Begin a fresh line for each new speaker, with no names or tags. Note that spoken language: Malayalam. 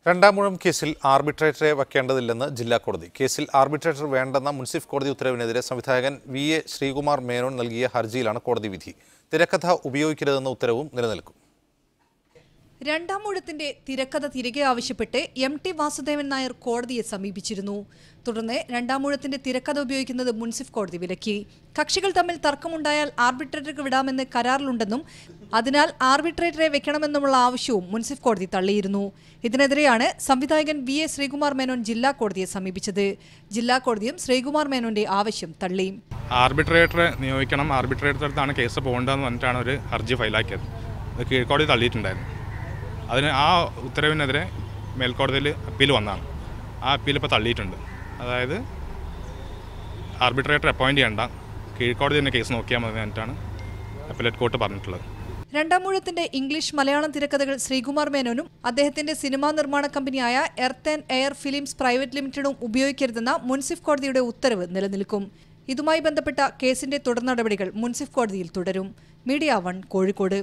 രണ്ടാമൂഴം കേസിൽ ആർബിട്രേറ്ററെ വയ്ക്കേണ്ടതില്ലെന്ന് ജില്ലാ കോടതി. കേസിൽ ആർബിട്രേറ്റർ വേണ്ടെന്ന മുൻസിഫ് കോടതി ഉത്തരവിനെതിരെ സംവിധായകൻ വി.എ. ശ്രീകുമാർ മേനോൻ നൽകിയ ഹർജിയിലാണ് കോടതി വിധി. തിരക്കഥ ഉപയോഗിക്കരുതെന്ന ഉത്തരവും നിലനിൽക്കും.
രണ്ടാമൂഴത്തിന്റെ തിരക്കഥ തിരികെ ആവശ്യപ്പെട്ട് എം.ടി. വാസുദേവൻ നായർ കോടതിയെ സമീപിച്ചിരുന്നു. തുടർന്ന് രണ്ടാമൂഴത്തിന്റെ തിരക്കഥ ഉപയോഗിക്കുന്നത് മുൻസിഫ് കോടതി വിലക്കി. കക്ഷികൾ തമ്മിൽ തർക്കമുണ്ടായാൽ ആർബിട്രേറ്റർക്ക് വിടാമെന്ന് കരാറിലുണ്ടെന്നും അതിനാൽ ആർബിട്രേറ്ററെ വെക്കണമെന്നുമുള്ള ആവശ്യവും മുൻസിഫ് കോടതി തള്ളിയിരുന്നു. ഇതിനെതിരെയാണ് സംവിധായകൻ വി.എ. ശ്രീകുമാർ മേനോൻ ജില്ലാ കോടതിയെ സമീപിച്ചത്. ജില്ലാ കോടതിയും ശ്രീകുമാർ മേനോന്റെ ആവശ്യം തള്ളി.
ആർബിട്രേറ്ററെ നിയോഗിക്കണം, ആർബിട്രേറ്ററിലാണ് കേസ് പോകേണ്ടതെന്ന് പറഞ്ഞിട്ടാണ് ഒരു ഹർജി ഫയലാക്കിയത്. അത് കീഴ്ക്കോടതി തള്ളിയിട്ടുണ്ടായിരുന്നു. അതിന് ആ ഉത്തരവിനെതിരെ മേൽക്കോടതിയിൽ അപ്പീൽ വന്നതാണ്. ആ അപ്പീൽ ഇപ്പോൾ തള്ളിയിട്ടുണ്ട്. അതായത് ആർബിട്രേറ്റർ അപ്പോയിൻറ്റ് ചെയ്യേണ്ട, കീഴ്ക്കോടതി തന്നെ കേസ് നോക്കിയാൽ മതി എന്നിട്ടാണ് അപ്പീലേറ്റ് കോർട്ട് പറഞ്ഞിട്ടുള്ളത്.
രണ്ടാമൂഴത്തിന്റെ ഇംഗ്ലീഷ് മലയാളം തിരക്കഥകൾ ശ്രീകുമാർ മേനോനും അദ്ദേഹത്തിന്റെ സിനിമാ നിർമ്മാണ കമ്പനിയായ earth and air films private ലിമിറ്റഡും ഉപയോഗിക്കരുതെന്ന മുൻസിഫ് കോടതിയുടെ ഉത്തരവ് നിലനിൽക്കും. ഇതുമായി ബന്ധപ്പെട്ട കേസിന്റെ തുടർ നടപടികൾ മുൻസിഫ് കോടതിയിൽ തുടരും. മീഡിയ 1 കോഴിക്കോട്.